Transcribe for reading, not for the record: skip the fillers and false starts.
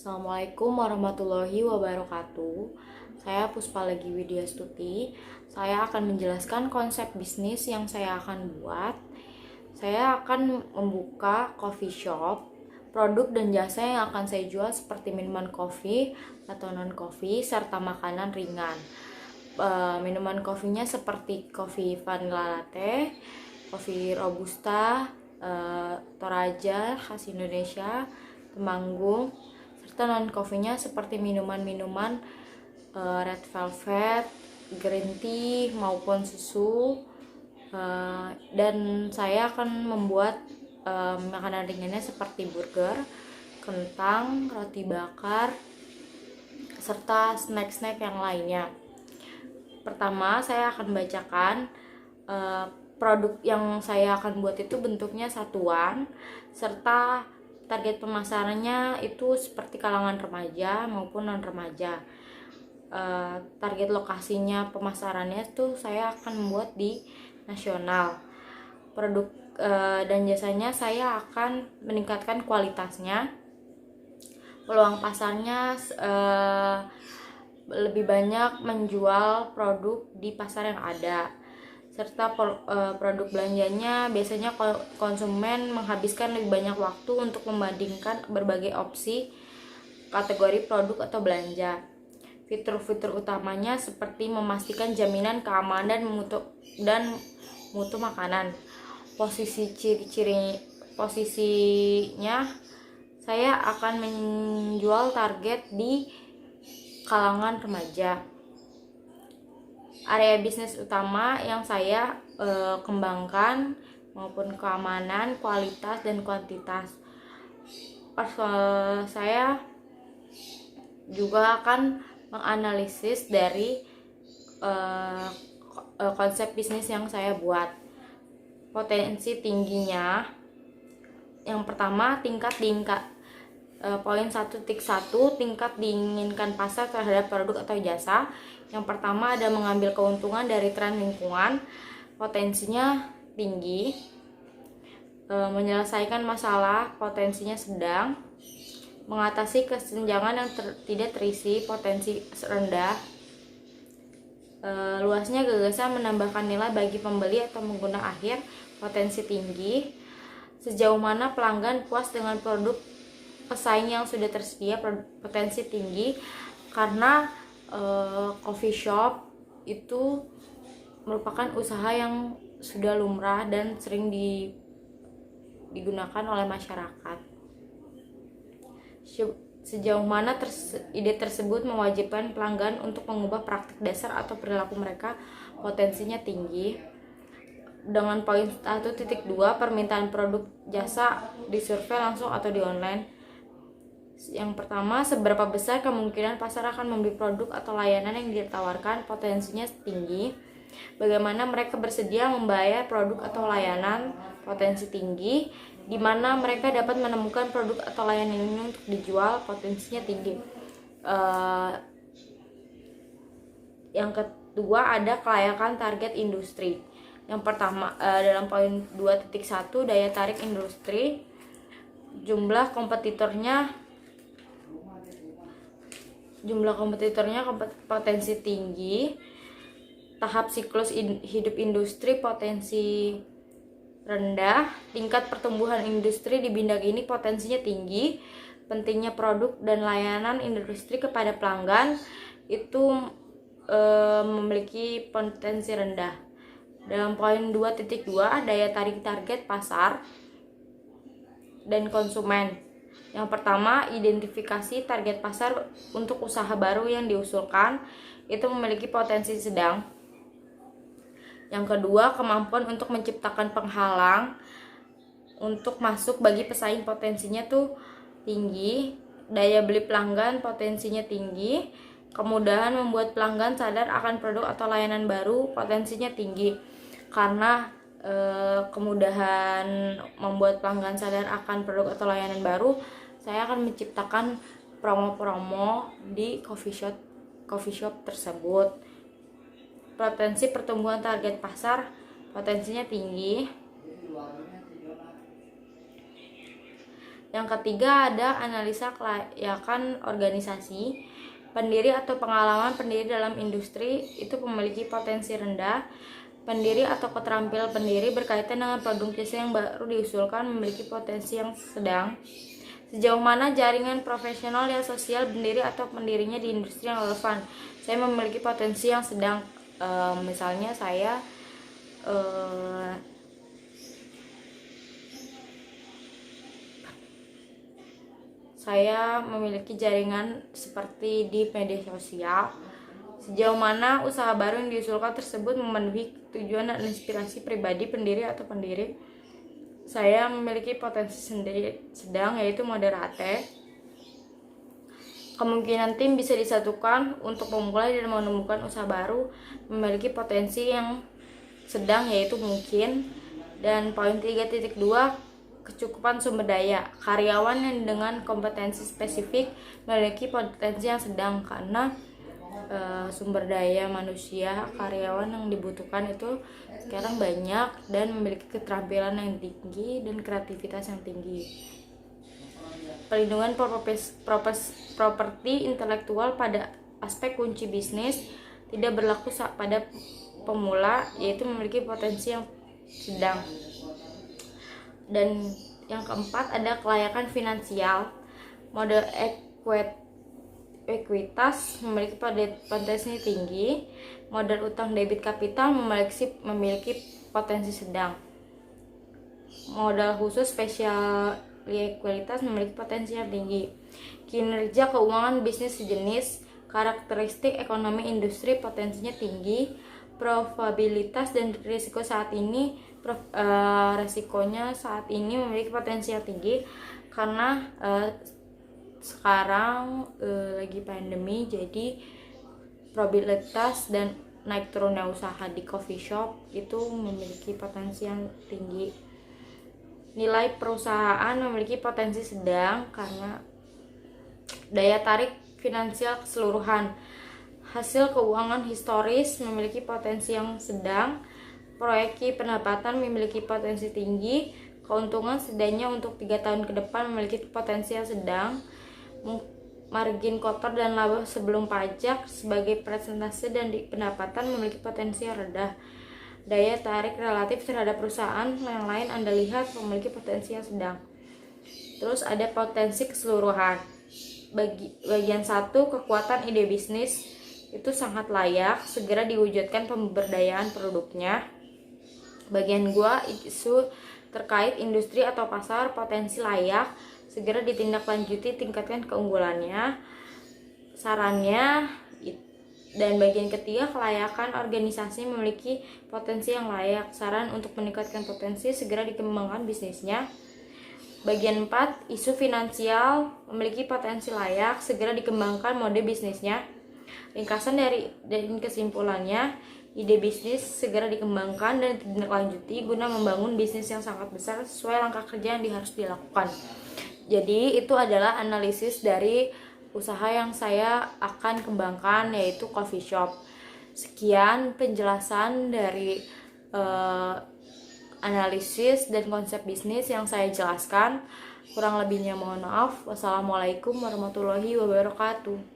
Assalamualaikum warahmatullahi wabarakatuh. Saya Puspa Legi Widyastuti. Saya akan menjelaskan konsep bisnis yang saya akan buat. Saya akan membuka coffee shop. Produk dan jasa yang akan saya jual seperti minuman kopi atau non kopi serta makanan ringan. Minuman kopinya seperti kopi vanilla latte, kopi robusta, Toraja khas Indonesia, Temanggung, serta non coffee-nya seperti minuman-minuman red velvet, green tea maupun susu. Dan saya akan membuat makanan ringannya seperti burger, kentang, roti bakar, serta snack-snack yang lainnya. Pertama, saya akan bacakan produk yang saya akan buat itu bentuknya satuan, serta target pemasarannya itu seperti kalangan remaja maupun non remaja. Target lokasinya pemasarannya itu saya akan membuat di nasional. Produk dan jasanya saya akan meningkatkan kualitasnya. Peluang pasarnya lebih banyak menjual produk di pasar yang ada, serta produk belanjanya biasanya konsumen menghabiskan lebih banyak waktu untuk membandingkan berbagai opsi kategori produk atau belanja. Fitur-fitur utamanya seperti memastikan jaminan keamanan dan mutu makanan. Posisinya saya akan menjual target di kalangan remaja. Area bisnis utama yang saya kembangkan maupun keamanan, kualitas, dan kuantitas. Saya juga akan menganalisis dari konsep bisnis yang saya buat. Potensi tingginya, yang pertama poin 1.1 tingkat diinginkan pasar terhadap produk atau jasa. Yang pertama ada mengambil keuntungan dari tren lingkungan, potensinya tinggi. Menyelesaikan masalah, potensinya sedang. Mengatasi kesenjangan yang tidak terisi, potensi rendah. Luasnya gagasan menambahkan nilai bagi pembeli atau pengguna akhir, potensi tinggi. Sejauh mana pelanggan puas dengan produk pesaing yang sudah tersedia, potensi tinggi, karena coffee shop itu merupakan usaha yang sudah lumrah dan sering digunakan oleh masyarakat. Sejauh mana ide tersebut mewajibkan pelanggan untuk mengubah praktik dasar atau perilaku mereka, potensinya tinggi. Dengan poin 1.2 permintaan produk jasa disurvei langsung atau di online. Yang pertama, seberapa besar kemungkinan pasar akan membeli produk atau layanan yang ditawarkan, potensinya tinggi. Bagaimana mereka bersedia membayar produk atau layanan, potensi tinggi. Di mana mereka dapat menemukan produk atau layanan ini untuk dijual, potensinya tinggi. Yang kedua ada kelayakan target industri. Yang pertama dalam poin 2.1 daya tarik industri, jumlah kompetitornya potensi tinggi. Tahap siklus hidup industri, potensi rendah. Tingkat pertumbuhan industri di bidang ini potensinya tinggi. Pentingnya produk dan layanan industri kepada pelanggan itu memiliki potensi rendah. Dalam poin 2.2 daya tarik target pasar dan konsumen. Yang pertama, identifikasi target pasar untuk usaha baru yang diusulkan itu memiliki potensi sedang. Yang kedua, kemampuan untuk menciptakan penghalang untuk masuk bagi pesaing, potensinya tuh tinggi. Daya beli pelanggan potensinya tinggi. Kemudahan membuat pelanggan sadar akan produk atau layanan baru, potensinya tinggi. Karena kemudahan membuat pelanggan sadar akan produk atau layanan baru, saya akan menciptakan promo-promo di coffee shop tersebut. Potensi pertumbuhan target pasar, potensinya tinggi. Yang ketiga ada analisa kelayakan organisasi. Pendiri atau pengalaman pendiri dalam industri itu memiliki potensi rendah. Pendiri atau keterampilan pendiri berkaitan dengan produk jasa yang baru diusulkan memiliki potensi yang sedang. Sejauh mana jaringan profesional dan sosial pendiri atau pendirinya di industri yang relevan. Saya memiliki potensi yang sedang. Misalnya saya memiliki jaringan seperti di media sosial. Sejauh mana usaha baru yang diusulkan tersebut memenuhi tujuan dan inspirasi pribadi pendiri atau pendiri. Saya memiliki potensi sendiri sedang, yaitu moderate. Kemungkinan tim bisa disatukan untuk memulai dan menemukan usaha baru, memiliki potensi yang sedang, yaitu mungkin. Dan poin 3.2, kecukupan sumber daya. Karyawan yang dengan kompetensi spesifik memiliki potensi yang sedang, karena sumber daya manusia karyawan yang dibutuhkan itu sekarang banyak dan memiliki keterampilan yang tinggi dan kreativitas yang tinggi. Perlindungan properti intelektual pada aspek kunci bisnis tidak berlaku pada pemula, yaitu memiliki potensi yang sedang. Dan yang keempat ada kelayakan finansial. Model ekuitas memiliki potensi tinggi. Modal utang debit kapital memiliki potensi sedang. Modal khusus spesial likuiditas memiliki potensi yang tinggi. Kinerja keuangan bisnis sejenis. Karakteristik ekonomi industri potensinya tinggi. Probabilitas dan risiko saat ini resikonya saat ini memiliki potensi yang tinggi karena sekarang lagi pandemi, jadi probabilitas dan naik turunnya usaha di coffee shop itu memiliki potensi yang tinggi. Nilai perusahaan memiliki potensi sedang karena daya tarik finansial keseluruhan. Hasil keuangan historis memiliki potensi yang sedang. Proyeksi pendapatan memiliki potensi tinggi. Keuntungan setidaknya untuk 3 tahun ke depan memiliki potensi yang sedang. Margin kotor dan laba sebelum pajak sebagai persentase dan pendapatan memiliki potensi yang rendah. Daya tarik relatif terhadap perusahaan yang lain Anda lihat memiliki potensi yang sedang. Terus ada potensi keseluruhan. Bagian 1, kekuatan ide bisnis itu sangat layak segera diwujudkan pemberdayaan produknya. Bagian 2, isu terkait industri atau pasar potensi layak segera ditindaklanjuti, tingkatkan keunggulannya. Sarannya. Dan bagian ketiga, kelayakan organisasi memiliki potensi yang layak. Saran untuk meningkatkan potensi segera dikembangkan bisnisnya. Bagian 4, isu finansial memiliki potensi layak segera dikembangkan mode bisnisnya. Ringkasan dari kesimpulannya, ide bisnis segera dikembangkan dan ditindaklanjuti guna membangun bisnis yang sangat besar sesuai langkah kerja yang harus dilakukan. Jadi itu adalah analisis dari usaha yang saya akan kembangkan, yaitu coffee shop. Sekian penjelasan dari analisis dan konsep bisnis yang saya jelaskan. Kurang lebihnya mohon maaf. Wassalamualaikum warahmatullahi wabarakatuh.